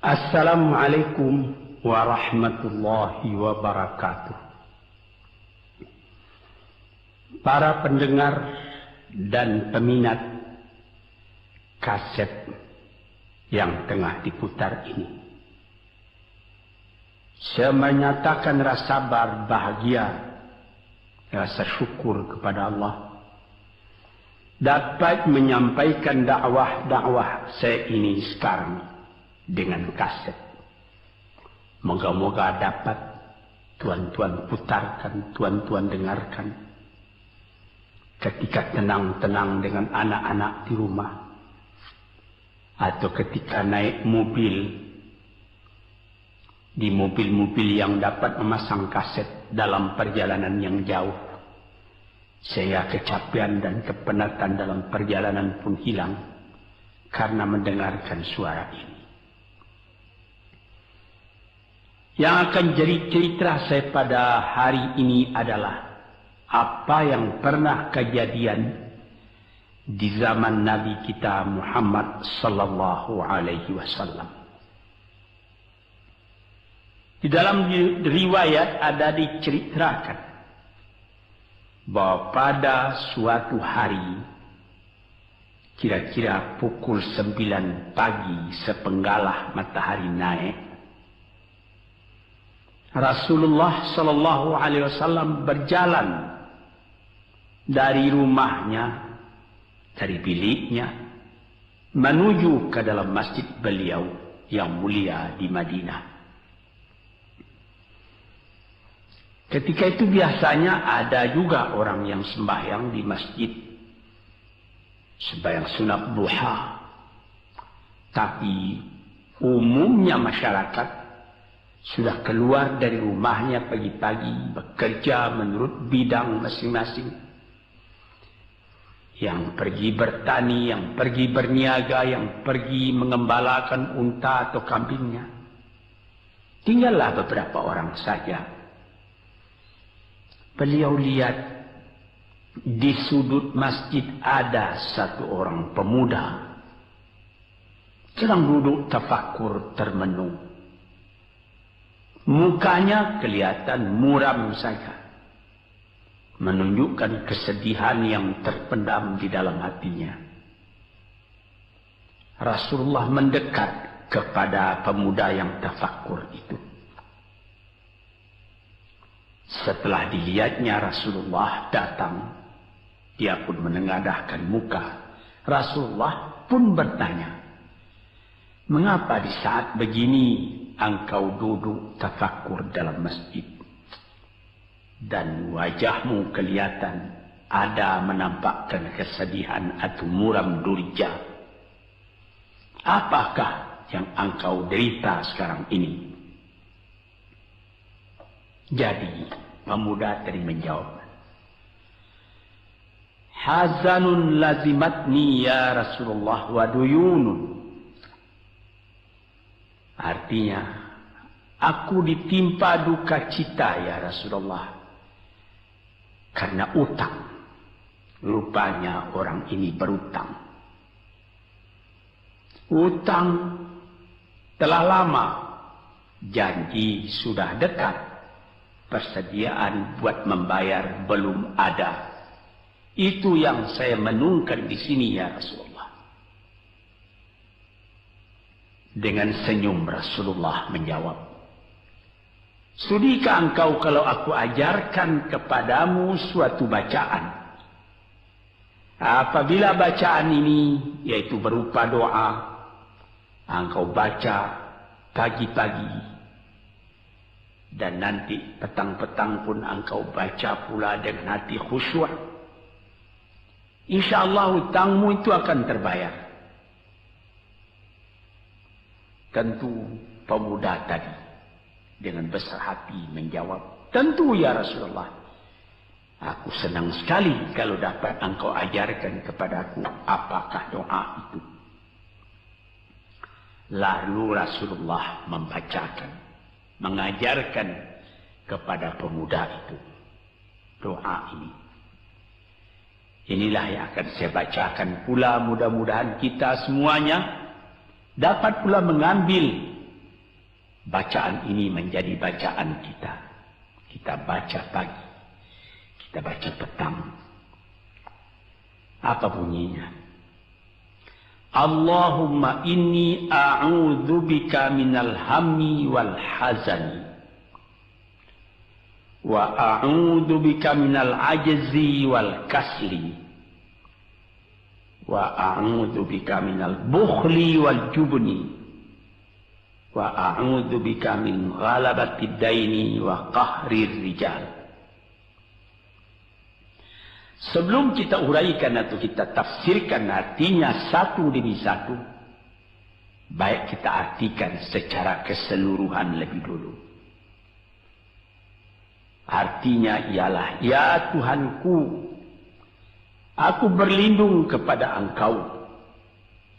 Assalamualaikum warahmatullahi wabarakatuh. Para pendengar dan peminat kaset yang tengah diputar ini, saya menyatakan rasa bahagia, rasa syukur kepada Allah dapat menyampaikan dakwah saya ini sekarang dengan kaset. Moga-moga dapat tuan-tuan putarkan, tuan-tuan dengarkan ketika tenang-tenang dengan anak-anak di rumah, atau ketika naik mobil, di mobil-mobil yang dapat memasang kaset dalam perjalanan yang jauh, sehingga kecapean dan kepenatan dalam perjalanan pun hilang karena mendengarkan suara ini. Yang akan jadi cerita saya pada hari ini adalah apa yang pernah kejadian di zaman Nabi kita Muhammad sallallahu alaihi wasallam. Di dalam riwayat ada diceritakan bahwa pada suatu hari, kira-kira pukul 9 pagi sepenggalah matahari naik, Rasulullah sallallahu alaihi wasallam berjalan dari rumahnya, dari biliknya, menuju ke dalam masjid beliau yang mulia di Madinah. Ketika itu biasanya ada juga orang yang sembahyang di masjid, sembahyang sunat duha. Tapi umumnya masyarakat sudah keluar dari rumahnya pagi-pagi, bekerja menurut bidang masing-masing. Yang pergi bertani, yang pergi berniaga, yang pergi mengembalakan unta atau kambingnya. Tinggallah beberapa orang saja. Beliau lihat di sudut masjid ada satu orang pemuda sedang duduk tafakur termenung. Mukanya kelihatan muram saja, menunjukkan kesedihan yang terpendam di dalam hatinya. Rasulullah mendekat kepada pemuda yang tafakur itu. Setelah dilihatnya Rasulullah datang, dia pun menengadahkan muka. Rasulullah pun bertanya, "Mengapa di saat begini engkau duduk tafakur dalam masjid? Dan wajahmu kelihatan ada menampakkan kesedihan atau muram durja. Apakah yang engkau derita sekarang ini?" Jadi pemuda tadi menjawab, "Hazanun lazimatni ya Rasulullah wa duyunun." Artinya, aku ditimpa duka cita ya Rasulullah karena utang. Rupanya orang ini berutang. Utang telah lama, janji sudah dekat, persediaan buat membayar belum ada. Itu yang saya menungkan di sini ya Rasulullah. Dengan senyum Rasulullah menjawab, "Sudikah engkau kalau aku ajarkan kepadamu suatu bacaan? Apabila bacaan ini, yaitu berupa doa, engkau baca pagi-pagi, dan nanti petang-petang pun engkau baca pula dengan hati khusyuk, insyaallah hutangmu itu akan terbayar." Tentu pemuda tadi dengan besar hati menjawab, "Tentu ya Rasulullah. Aku senang sekali kalau dapat engkau ajarkan kepadaku apakah doa itu." Lalu Rasulullah membacakan, mengajarkan kepada pemuda itu doa ini. Inilah yang akan saya bacakan pula, mudah-mudahan kita semuanya dapat pula mengambil bacaan ini menjadi bacaan kita. Kita baca pagi, kita baca petang. Apa bunyinya? Allahumma inni a'udzubika minal hammi wal hazani wa a'udzubika minal ajzi wal kasli wa a'udzubika minal bukhli wal jubni wa a'udzubika min ghalabati daini wa qahrir rijal. Sebelum kita uraikan atau kita tafsirkan artinya satu demi satu, baik kita artikan secara keseluruhan lebih dulu. Artinya ialah, ya Tuhanku, aku berlindung kepada Engkau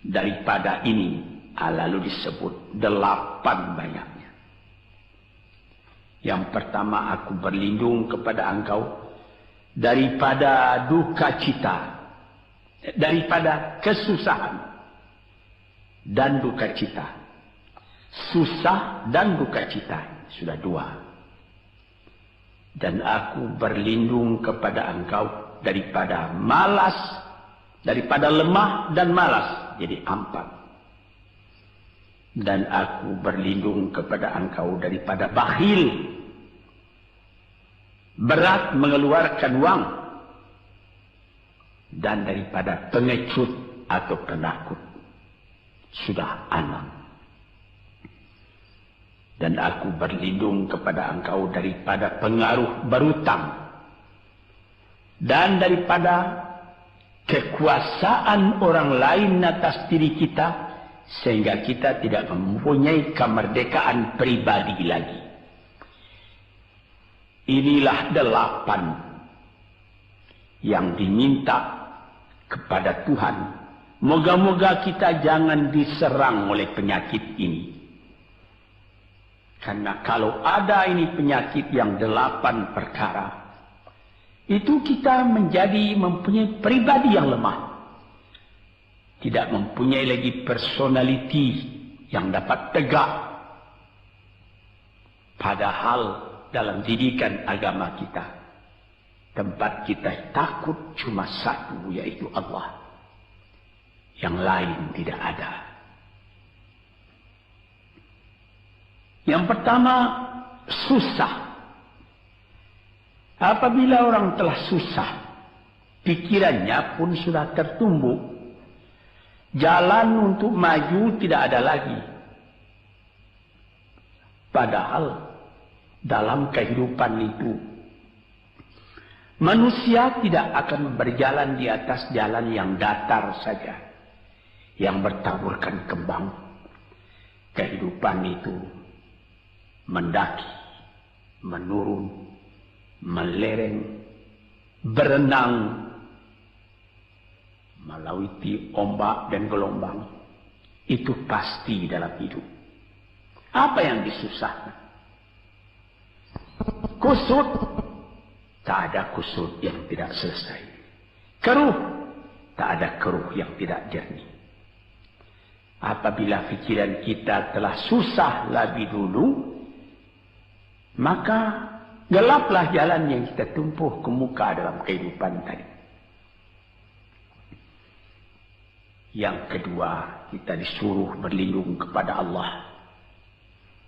daripada ini. Lalu disebut 8 banyaknya. Yang pertama, aku berlindung kepada Engkau daripada duka cita, daripada kesusahan dan duka cita. Susah dan duka cita, sudah 2. Dan aku berlindung kepada Engkau daripada malas, daripada lemah dan malas, jadi 4. Dan aku berlindung kepada Engkau daripada bakhil, berat mengeluarkan uang, dan daripada pengecut atau penakut, sudah 6. Dan aku berlindung kepada Engkau daripada pengaruh berutang dan daripada kekuasaan orang lain atas diri kita, sehingga kita tidak mempunyai kemerdekaan pribadi lagi. Inilah 8 yang diminta kepada Tuhan. Moga-moga kita jangan diserang oleh penyakit ini. Karena kalau ada ini penyakit yang 8 perkara, itu kita mempunyai pribadi yang lemah. Tidak mempunyai lagi personality yang dapat tegak. Padahal dalam didikan agama kita, tempat kita takut cuma satu, yaitu Allah. Yang lain tidak ada. Yang pertama, susah. Apabila orang telah susah, pikirannya pun sudah tertumbuk. Jalan untuk maju tidak ada lagi. Padahal dalam kehidupan itu, manusia tidak akan berjalan di atas jalan yang datar saja, yang bertaburkan kembang. Kehidupan itu mendaki, menurun, melereng, berenang, melalui ombak dan gelombang. Itu pasti dalam hidup. Apa yang disusahkan? Kusut, tak ada kusut yang tidak selesai. Keruh, tak ada keruh yang tidak jernih. Apabila pikiran kita telah susah lebih dulu, maka gelaplah jalan yang kita tempuh ke muka dalam kehidupan tadi. Yang kedua, kita disuruh berlindung kepada Allah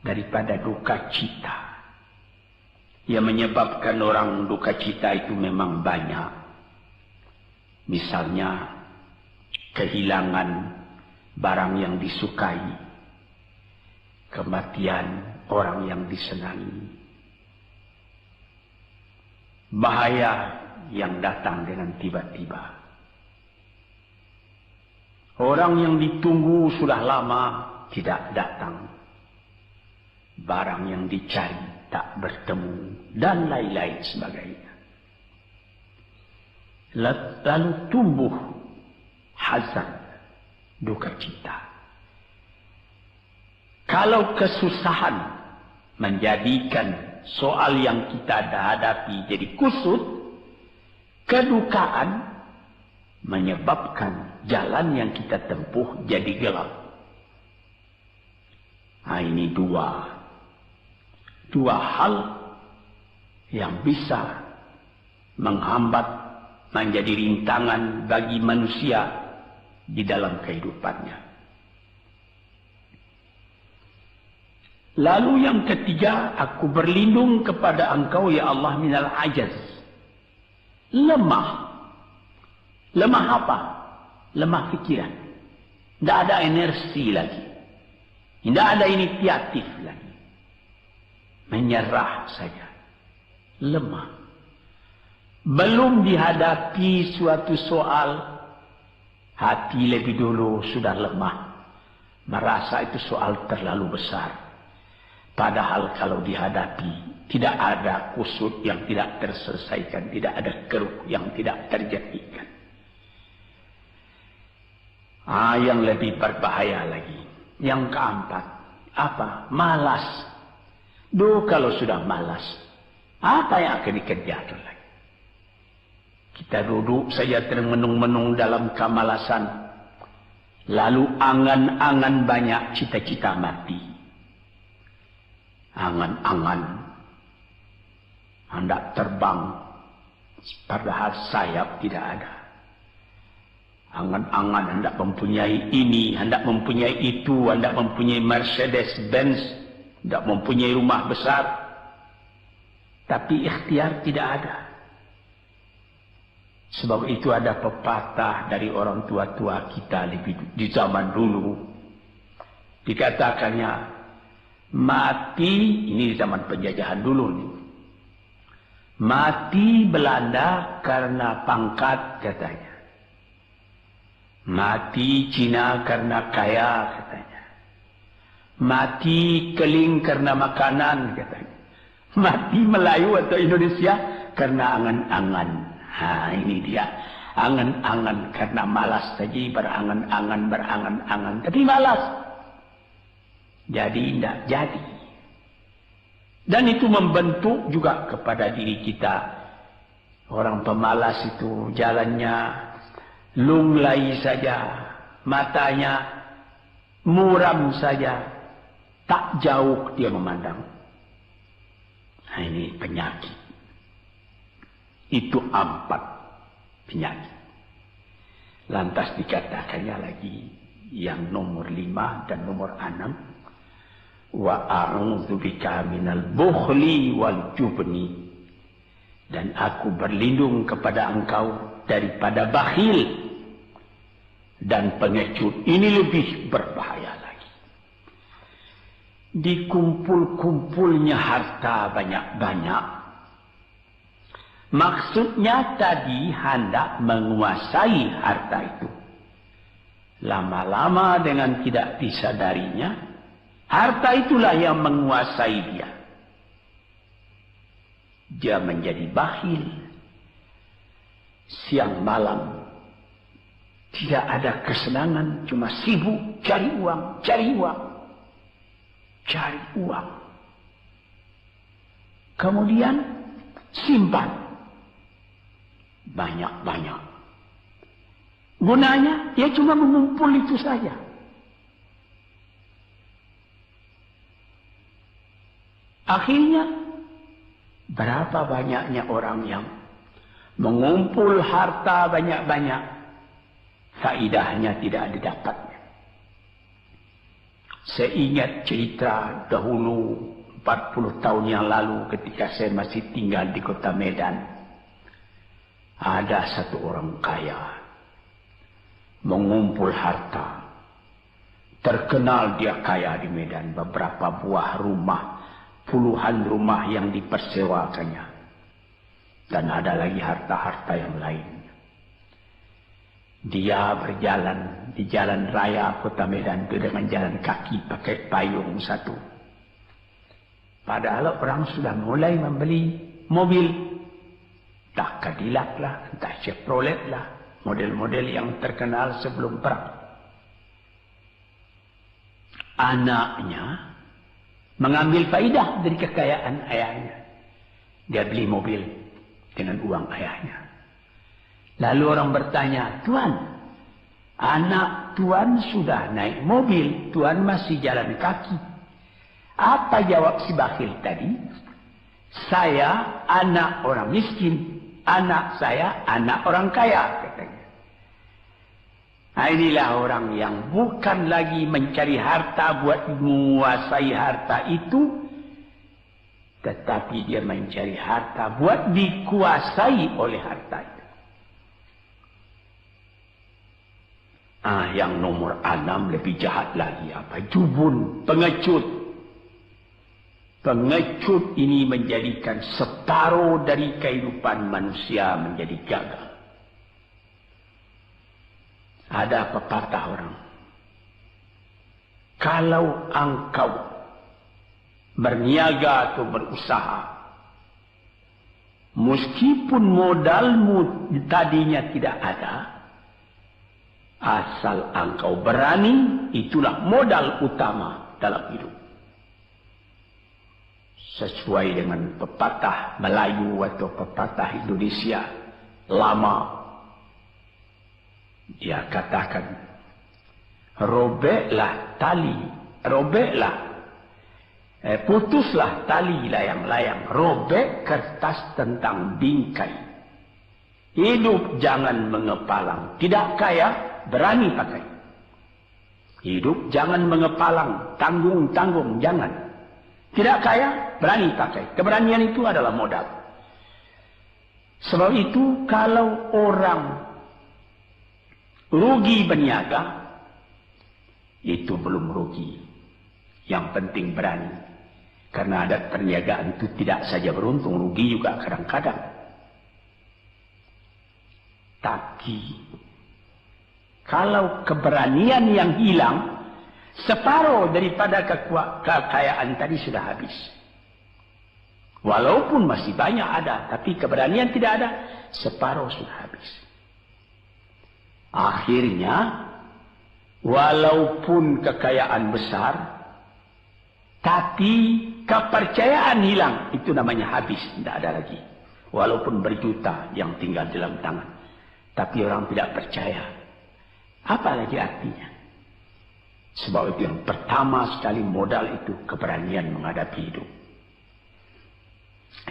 daripada duka cita. Yang menyebabkan orang duka cita itu memang banyak. Misalnya, kehilangan barang yang disukai, kematian orang yang disenangi, bahaya yang datang dengan tiba-tiba. Orang yang ditunggu sudah lama tidak datang. Barang yang dicari tak bertemu, dan lain-lain sebagainya. Lalu tumbuh hazan, duka cita. Kalau kesusahan menjadikan soal yang kita hadapi jadi kusut, kedukaan menyebabkan jalan yang kita tempuh jadi gelap. Nah, ini 2 dua hal yang bisa menghambat, menjadi rintangan bagi manusia di dalam kehidupannya. Lalu yang ketiga, aku berlindung kepada Engkau ya Allah minal ajaz. Lemah. Lemah apa? Lemah pikiran. Tidak ada energi lagi. Tidak ada inisiatif lagi. Menyerah saja. Lemah. Belum dihadapi suatu soal, hati lebih dulu sudah lemah. Merasa itu soal terlalu besar. Padahal kalau dihadapi, tidak ada kusut yang tidak terselesaikan. Tidak ada keruh yang tidak terjadikan. Yang lebih berbahaya lagi. Yang keempat, apa? Malas. Kalau sudah malas, apa yang akan dikerjakan lagi? Kita duduk saja termenung-menung dalam kemalasan. Lalu angan-angan banyak, cita-cita mati. Angan-angan hendak terbang, padahal sayap tidak ada. Angan-angan hendak mempunyai ini, hendak mempunyai itu, hendak mempunyai Mercedes-Benz, hendak mempunyai rumah besar. Tapi ikhtiar tidak ada. Sebab itu ada pepatah dari orang tua-tua kita di zaman dulu. Dikatakannya, mati, ini di zaman penjajahan dulu nih. Mati Belanda karena pangkat katanya. Mati Cina karena kaya katanya. Mati Keling karena makanan katanya. Mati Melayu atau Indonesia karena angan-angan. Ini dia. Angan-angan karena malas saja, berangan-angan. Tapi malas. Jadi tidak jadi. Dan itu membentuk juga kepada diri kita. Orang pemalas itu jalannya lunglai saja. Matanya muram saja. Tak jauh dia memandang. Ini penyakit. Itu 4 penyakit. Lantas dikatakannya lagi yang nomor 5 dan nomor 6. Wa a'udzubika minal bukhli wal jubni. Dan aku berlindung kepada Engkau daripada bakhil dan pengecut. Ini lebih berbahaya lagi. Dikumpul-kumpulnya harta banyak-banyak. Maksudnya tadi hendak menguasai harta itu. Lama-lama dengan tidak disadarinya, harta itulah yang menguasai dia. Dia menjadi bakhil. Siang malam tidak ada kesenangan, cuma sibuk cari uang, cari uang, cari uang. Kemudian simpan banyak-banyak. Gunanya dia cuma mengumpul itu saja. Akhirnya berapa banyaknya orang yang mengumpul harta banyak-banyak, faidahnya tidak didapatnya. Saya ingat cerita dahulu 40 tahun yang lalu ketika saya masih tinggal di kota Medan. Ada satu orang kaya mengumpul harta. Terkenal dia kaya di Medan, beberapa buah rumah, puluhan rumah yang dipersewakannya. Dan ada lagi harta-harta yang lain. Dia berjalan di jalan raya kota Medan itu dengan jalan kaki pakai payung satu. Padahal orang sudah mulai membeli mobil. Entah Cadillac lah, entah Chevrolet lah. Model-model yang terkenal sebelum perang. Anaknya mengambil faidah dari kekayaan ayahnya. Dia beli mobil dengan uang ayahnya. Lalu orang bertanya, Tuan, anak Tuan sudah naik mobil, Tuan masih jalan kaki. Apa jawab si bakhil tadi? Saya anak orang miskin, anak saya anak orang kaya, katanya. Nah, inilah orang yang bukan lagi mencari harta buat menguasai harta itu, tetapi dia mencari harta buat dikuasai oleh harta itu. Yang nomor 6 lebih jahat lagi. Apa? Jubun, pengecut. Pengecut ini menjadikan separuh dari kehidupan manusia menjadi gagal. Ada pepatah orang, kalau engkau berniaga atau berusaha, meskipun modalmu tadinya tidak ada, asal engkau berani, itulah modal utama dalam hidup. Sesuai dengan pepatah Melayu atau pepatah Indonesia lama, dia katakan, robeklah tali, putuslah tali layang-layang, robek kertas tentang bingkai. Hidup jangan mengepalang, tidak kaya berani pakai. Hidup jangan mengepalang, tanggung-tanggung jangan. Tidak kaya berani pakai. Keberanian itu adalah modal. Sebab itu kalau orang rugi berniaga, itu belum rugi. Yang penting berani. Karena adat perniagaan itu tidak saja beruntung, rugi juga kadang-kadang. Tapi kalau keberanian yang hilang, separuh daripada kekayaan tadi sudah habis. Walaupun masih banyak ada, tapi keberanian tidak ada, separuh sudah habis. Akhirnya, walaupun kekayaan besar, tapi kepercayaan hilang, itu namanya habis, tidak ada lagi. Walaupun berjuta yang tinggal dalam tangan, tapi orang tidak percaya. Apa lagi artinya? Sebab itu yang pertama sekali modal itu keberanian menghadapi hidup.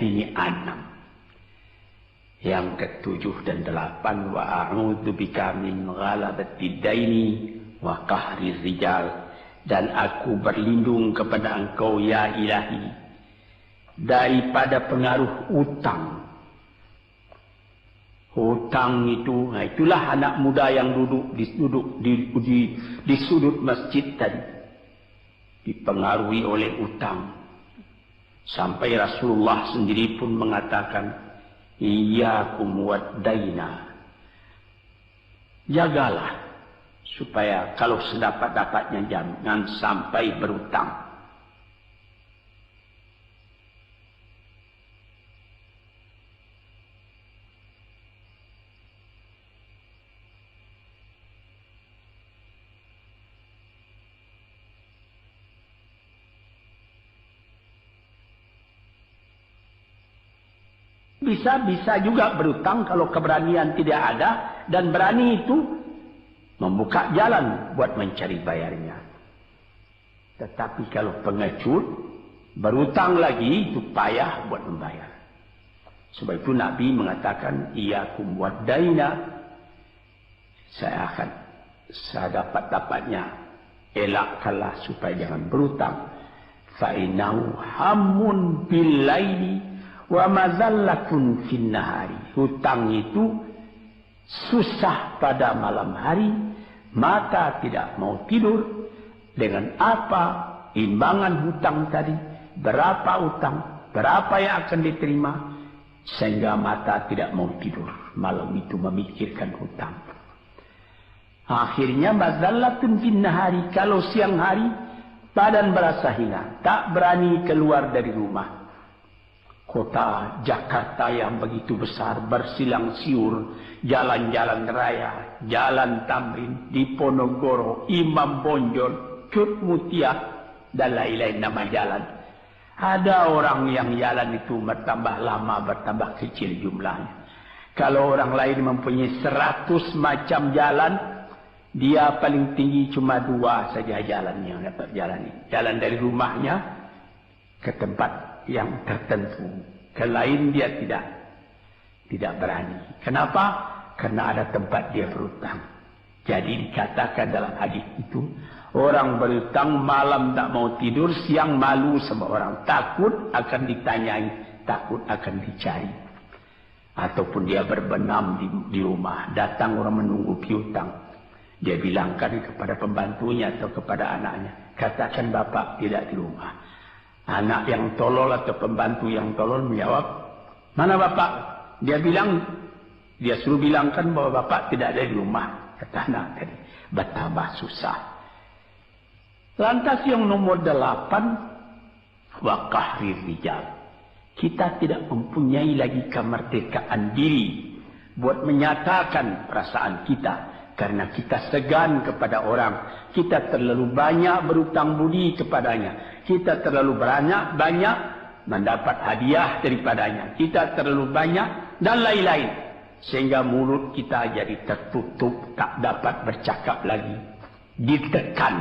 Ini 6. Yang ke-7 dan 8, wa a'udzu bika min ghalabatid daini wa qahri rijal, dan aku berlindung kepada Engkau ya Ilahi daripada pengaruh utang. Hutang itu, itulah anak muda yang duduk di sudut masjid tadi, dipengaruhi oleh utang. Sampai Rasulullah sendiri pun mengatakan, iyyakum wad-daina. Jagalah supaya kalau sedapat-dapatnya jangan sampai berutang. Bisa juga berutang kalau keberanian tidak ada, dan berani itu membuka jalan buat mencari bayarnya. Tetapi kalau pengecut berutang lagi, itu payah buat membayar. Sebab itu Nabi mengatakan, iyyakum wad-daina, saya akan sedapat-dapatnya elakkanlah supaya jangan berutang. Fa innahu hammun bil laili wa mazallatun fin nahari. Hutang itu susah pada malam hari, mata tidak mau tidur. Dengan apa imbangan hutang tadi, berapa utang, berapa yang akan diterima, sehingga mata tidak mau tidur malam itu memikirkan hutang. Akhirnya mazallatun fin nahari, kalau siang hari badan berasa hina, tak berani keluar dari rumah. Kota Jakarta yang begitu besar, bersilang siur, jalan-jalan raya, jalan Tamrin, Diponegoro, Imam Bonjol, Cut Mutia, dan lain-lain nama jalan. Ada orang yang jalan itu bertambah lama, bertambah kecil jumlahnya. Kalau orang lain mempunyai 100 macam jalan, dia paling tinggi cuma 2 saja jalan yang dapat jalani. Jalan dari rumahnya ke tempat yang tertentu. Ke lain dia tidak berani. Kenapa? Karena ada tempat dia berhutang. Jadi dikatakan dalam hadis itu, orang berhutang malam tak mau tidur, siang malu sama orang. Takut akan ditanyai, takut akan dicari. Ataupun dia berbenam di rumah, datang orang menunggu piutang. Dia bilangkan kepada pembantunya atau kepada anaknya, katakan bapak tidak di rumah. Anak yang tolol atau pembantu yang tolol menjawab, mana bapak? Dia suruh bilangkan bahwa bapak tidak ada di rumah. Kata anak tadi, betapa susah. Lantas yang nomor 8, wa qahrir rijal. Kita tidak mempunyai lagi kemerdekaan diri buat menyatakan perasaan kita. Karena kita segan kepada orang. Kita terlalu banyak berutang budi kepadanya. Kita terlalu banyak mendapat hadiah daripadanya. Kita terlalu banyak dan lain-lain. Sehingga mulut kita jadi tertutup. Tak dapat bercakap lagi. Ditekan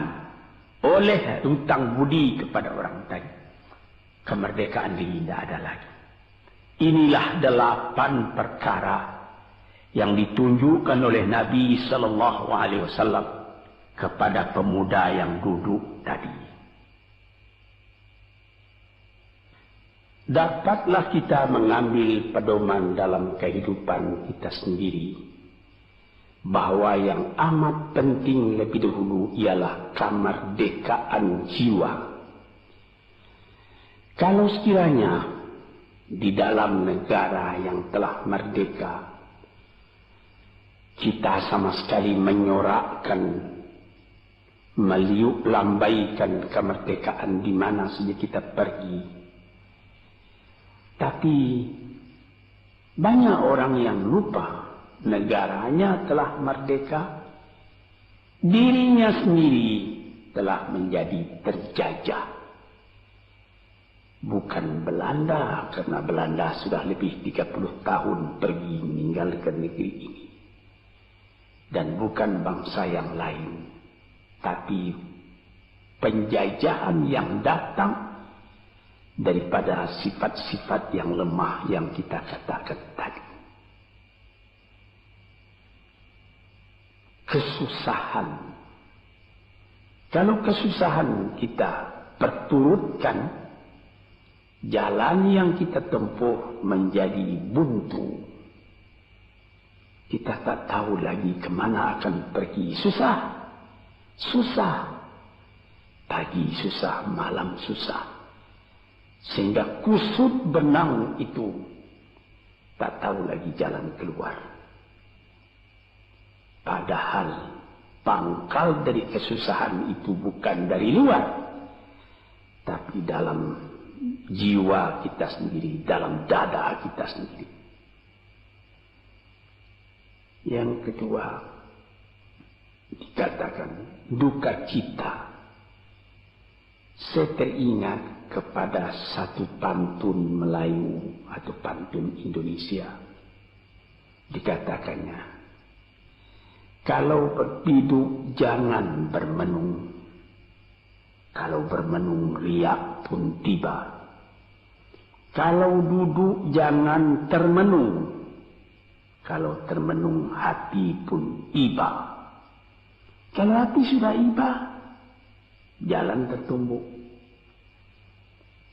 oleh hutang budi kepada orang tadi. Kemerdekaan diri tidak ada lagi. Inilah 8 perkara yang ditunjukkan oleh Nabi Sallallahu Alaihi Wasallam kepada pemuda yang duduk tadi. Dapatlah kita mengambil pedoman dalam kehidupan kita sendiri, bahwa yang amat penting lebih dahulu ialah kemerdekaan jiwa. Kalau sekiranya di dalam negara yang telah merdeka, kita sama sekali menyorakkan, meliuk lambaikan kemerdekaan di mana saja kita pergi. Tapi banyak orang yang lupa negaranya telah merdeka, dirinya sendiri telah menjadi terjajah. Bukan Belanda, karena Belanda sudah lebih 30 tahun pergi meninggalkan negeri ini. Dan bukan bangsa yang lain, tapi penjajahan yang datang daripada sifat-sifat yang lemah yang kita katakan tadi. Kesusahan. Kalau kesusahan kita perturutkan, jalan yang kita tempuh menjadi buntu. Kita tak tahu lagi kemana akan pergi. Susah. Pagi susah, malam susah. Sehingga kusut benang itu tak tahu lagi jalan keluar. Padahal pangkal dari kesusahan itu bukan dari luar, tapi dalam jiwa kita sendiri, dalam dada kita sendiri. Yang kedua, dikatakan duka cita. Saya teringat kepada satu pantun Melayu atau pantun Indonesia. Dikatakannya, kalau berhidup jangan bermenung. Kalau bermenung riak pun tiba. Kalau duduk jangan termenung. Kalau termenung hati pun iba. Kalau hati sudah iba, jalan tertumbuk.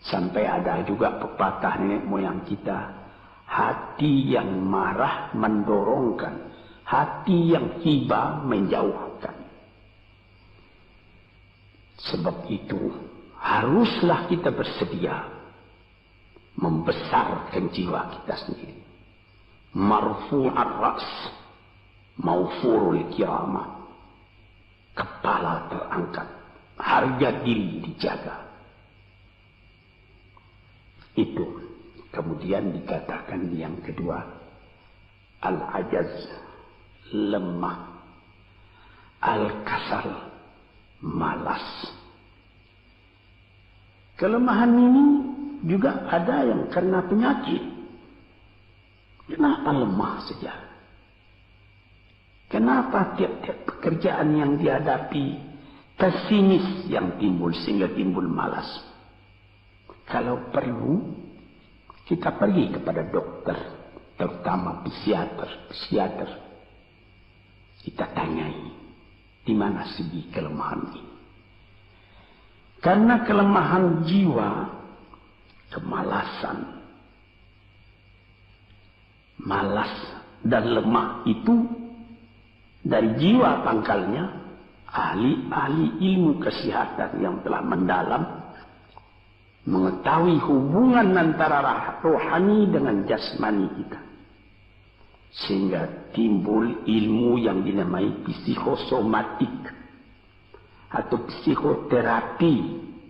Sampai ada juga pepatah nenek moyang kita, hati yang marah mendorongkan, hati yang iba menjauhkan. Sebab itu haruslah kita bersedia membesarkan jiwa kita sendiri. Marfu'ar ra's, maufurul kiramah. Kepala terangkat, harga diri dijaga. Itu. Kemudian dikatakan yang kedua, al-ajaz, lemah, al-kasal, malas. Kelemahan ini juga ada yang karena penyakit. Kenapa lemah saja? Kenapa tiap-tiap pekerjaan yang dihadapi pesimis yang timbul sehingga timbul malas? kalau perlu kita pergi kepada dokter, terutama psikiater. Kita tanyai di mana segi kelemahan ini. Karena kelemahan jiwa, kemalasan, malas dan lemah itu dari jiwa pangkalnya. Ahli-ahli ilmu kesehatan yang telah mendalam mengetahui hubungan antara rohani dengan jasmani kita, sehingga timbul ilmu yang dinamai psikosomatik atau psikoterapi,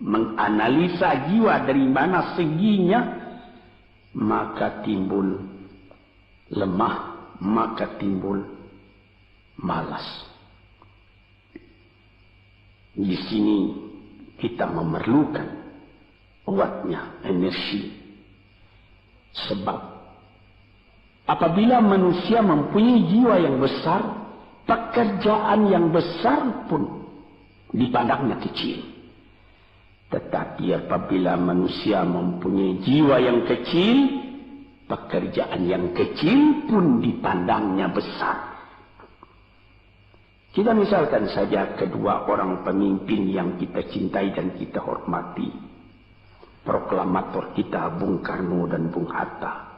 menganalisa jiwa dari mana seginya, maka timbul lemah, maka timbul malas. Di sini kita memerlukan kuatnya energi. Sebab apabila manusia mempunyai jiwa yang besar, pekerjaan yang besar pun dipandangnya kecil. Tetapi apabila manusia mempunyai jiwa yang kecil, pekerjaan yang kecil pun dipandangnya besar. Kita misalkan saja kedua orang pemimpin yang kita cintai dan kita hormati. Proklamator kita Bung Karno dan Bung Hatta.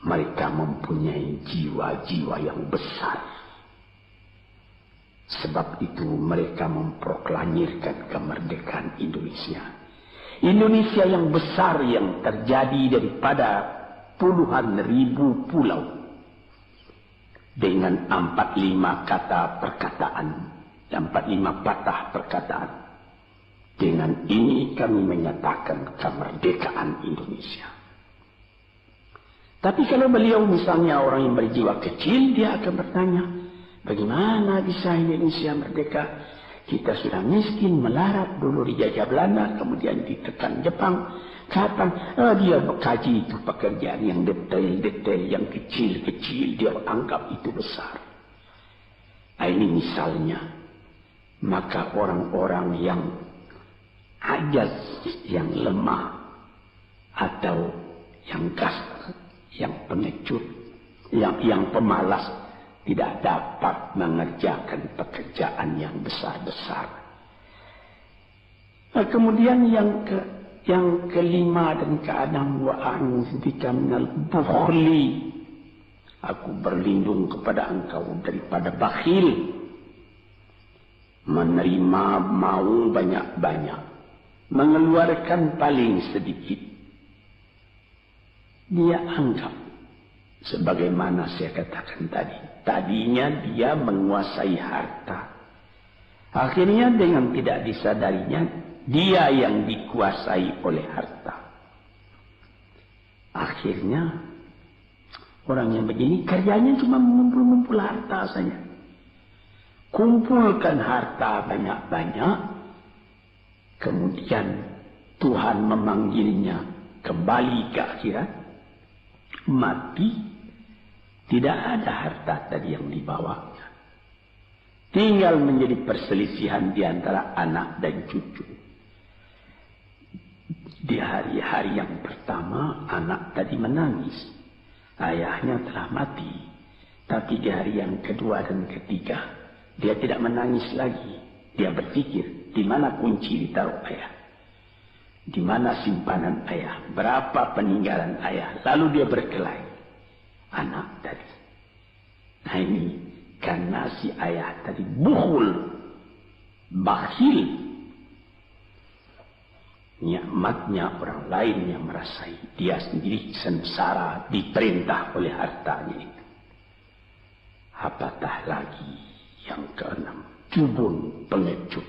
Mereka mempunyai jiwa-jiwa yang besar. Sebab itu mereka memproklamirkan kemerdekaan Indonesia. Indonesia yang besar yang terjadi daripada puluhan ribu pulau. Dengan 45 kata perkataan, 45 patah perkataan. Dengan ini kami menyatakan kemerdekaan Indonesia. Tapi kalau beliau misalnya orang yang berjiwa kecil, dia akan bertanya, bagaimana bisa Indonesia merdeka? Kita sudah miskin, melarat, dulu dijajah Belanda, kemudian ditekan Jepang. Kapan dia mengkaji itu pekerjaan yang detail-detail, yang kecil-kecil, dia anggap itu besar. Nah, ini misalnya. Maka orang-orang yang ajaz, yang lemah, atau yang kasar, yang pengecut, yang pemalas, tidak dapat mengerjakan pekerjaan yang besar-besar. Nah, kemudian yang kelima dan keenam, wa a'udzubika minal bukhli. Aku berlindung kepada engkau daripada bakhil. Menerima mau banyak-banyak, mengeluarkan paling sedikit. Dia anggap, sebagaimana saya katakan tadi, tadinya dia menguasai harta. Akhirnya dengan tidak disadarinya, dia yang dikuasai oleh harta. Akhirnya orang yang begini kerjanya cuma mengumpul-ngumpul harta saja. Kumpulkan harta banyak-banyak. Kemudian Tuhan memanggilnya kembali ke akhirat. Mati. Tidak ada harta tadi yang dibawanya. Tinggal menjadi perselisihan di antara anak dan cucu. Di hari-hari yang pertama, anak tadi menangis. Ayahnya telah mati. Tapi di hari yang kedua dan ketiga, dia tidak menangis lagi. Dia berpikir, di mana kunci ditaruh ayah? Di mana simpanan ayah? Berapa peninggalan ayah? Lalu dia berkelahi. Anak tadi. Nah ini, karena si ayah tadi bukhul, bakhil. Nikmatnya orang lain yang merasai, dia sendiri sengsara diperintah oleh hartanya itu. Apatah lagi yang keenam, jubun, pengecut.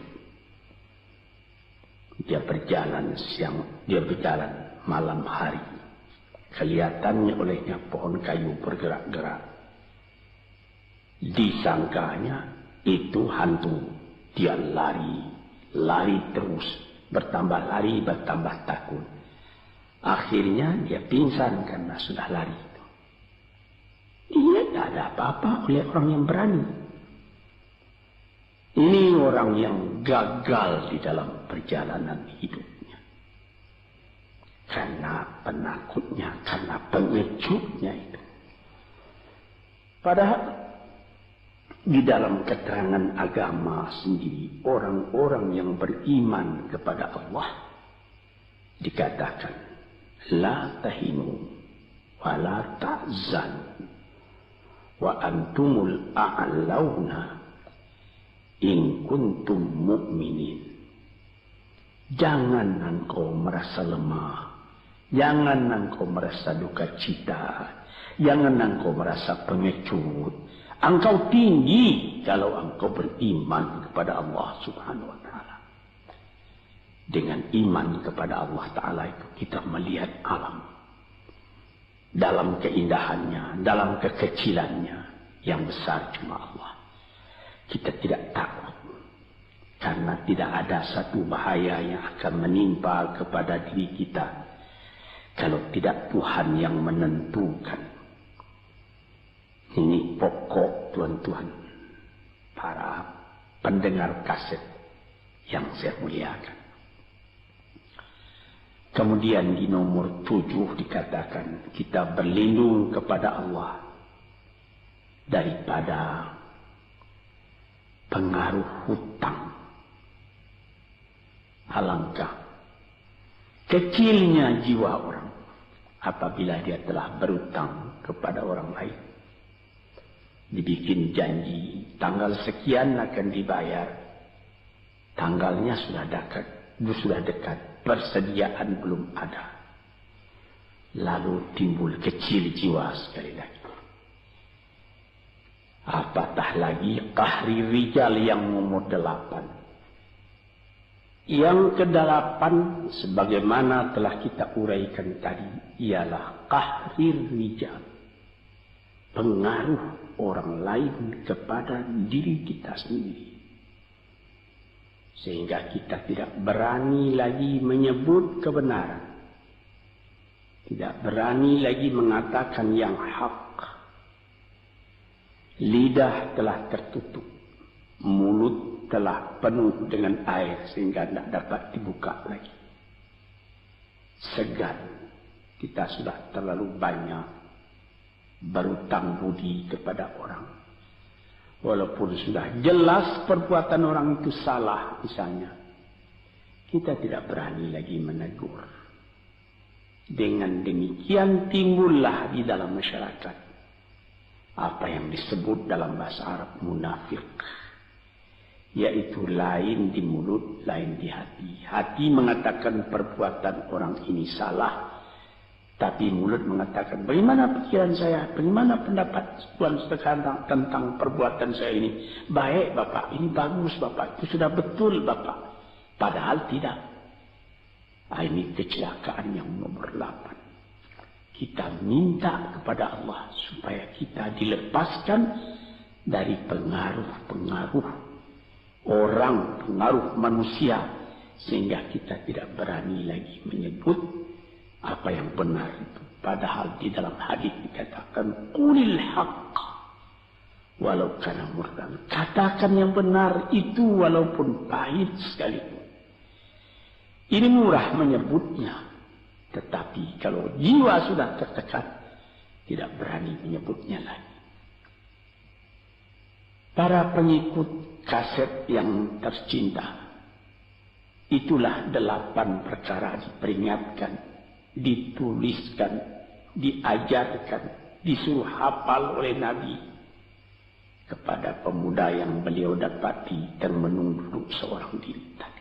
Dia berjalan siang, dia berjalan malam hari. Kelihatannya olehnya pohon kayu bergerak-gerak. Disangkanya itu hantu. Dia lari terus. Bertambah lari, bertambah takut. Akhirnya dia pingsan karena sudah lari. Dia tidak ada apa-apa oleh orang yang berani. Ini orang yang gagal di dalam perjalanan hidupnya. karena penakutnya, karena pengejutnya itu. Padahal di dalam keterangan agama sendiri, orang-orang yang beriman kepada Allah dikatakan la tahinu wa la tahzanu wa antumul a'launa in kuntum mu'minin. Jangan engkau merasa lemah, jangan engkau merasa duka cita, jangan engkau merasa pengecut. Engkau tinggi kalau engkau beriman kepada Allah Subhanahu wa Ta'ala. Dengan iman kepada Allah Ta'ala itu kita melihat alam dalam keindahannya, dalam kekecilannya. Yang besar cuma Allah. Kita tidak takut karena tidak ada satu bahaya yang akan menimpa kepada diri kita kalau tidak Tuhan yang menentukan. Ini pokok tuan-tuan, para pendengar kaset yang saya muliakan. Kemudian di nomor 7 dikatakan kita berlindung kepada Allah daripada pengaruh hutang. Alangkah kecilnya jiwa orang apabila dia telah berutang kepada orang lain. Dibikin janji, tanggal sekian akan dibayar. Tanggalnya sudah dekat, persediaan belum ada. Lalu timbul kecil jiwa sekali lagi. Apatah lagi qahri rijal yang nomor 8. Yang ke-8 sebagaimana telah kita uraikan tadi ialah qahri rijal. Pengaruh orang lain kepada diri kita sendiri. Sehingga kita tidak berani lagi menyebut kebenaran. Tidak berani lagi mengatakan yang hak. Lidah telah tertutup. Mulut telah penuh dengan air sehingga tidak dapat dibuka lagi. Segan. Kita sudah terlalu banyak berutang budi kepada orang. Walaupun sudah jelas perbuatan orang itu salah misalnya. Kita tidak berani lagi menegur. Dengan demikian timbullah di dalam masyarakat apa yang disebut dalam bahasa Arab munafik. Yaitu lain di mulut, lain di hati. Hati mengatakan perbuatan orang ini salah. Tapi mulut mengatakan, bagaimana pikiran saya? Bagaimana pendapat Tuhan sekarang tentang perbuatan saya ini? Baik Bapak, ini bagus Bapak, itu sudah betul Bapak. Padahal tidak. Ini kecelakaan yang nomor 8. Kita minta kepada Allah supaya kita dilepaskan dari pengaruh-pengaruh orang, pengaruh manusia. Sehingga kita tidak berani lagi menyebut apa yang benar itu. Padahal di dalam hadis dikatakan qulil haqq walau kana murran. Katakan yang benar itu walaupun pahit sekalipun. Ini murah menyebutnya, tetapi kalau jiwa sudah tertekan tidak berani menyebutnya lagi. Para pengikut kaset yang tercinta, itulah 8 perkara diperingatkan, dituliskan, diajarkan, disuruh hafal oleh Nabi kepada pemuda yang beliau dapati termenung duduk seorang diri tadi.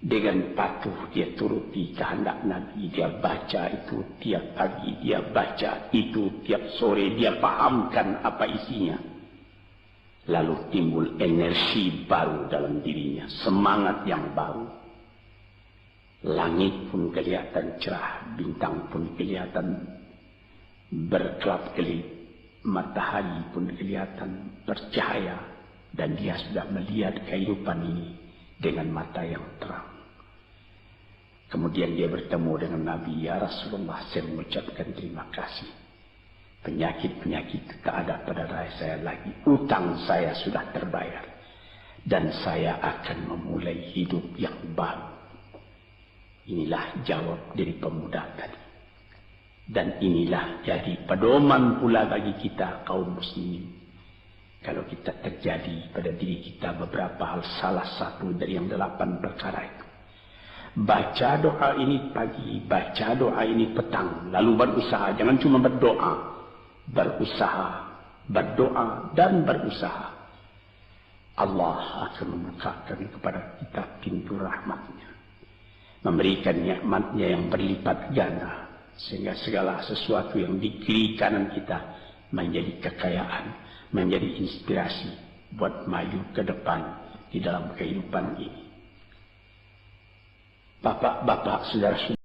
Dengan patuh dia turuti kehendak Nabi, dia baca itu tiap pagi, dia baca itu tiap sore, dia pahamkan apa isinya. Lalu timbul energi baru dalam dirinya, semangat yang baru. Langit pun kelihatan cerah, bintang pun kelihatan berkelap-kelip, matahari pun kelihatan bercahaya, dan dia sudah melihat kehidupan ini dengan mata yang terang. Kemudian dia bertemu dengan Nabi, ya Rasulullah, saya mengucapkan terima kasih. Penyakit-penyakit tak ada pada saya lagi, utang saya sudah terbayar, dan saya akan memulai hidup yang baru. Inilah jawab dari pemuda tadi. Dan inilah jadi pedoman pula bagi kita kaum muslimin. Kalau kita terjadi pada diri kita beberapa hal, salah satu dari yang 8 perkara itu. Baca doa ini pagi, baca doa ini petang, lalu berusaha. Jangan cuma berdoa, berusaha, berdoa dan berusaha. Allah akan membukakan kepada kita pintu rahmatnya, memberikan nikmatnya yang berlipat ganda, sehingga segala sesuatu yang di kiri kanan kita menjadi kekayaan, menjadi inspirasi buat maju ke depan di dalam kehidupan ini. Bapak-bapak, saudara-saudara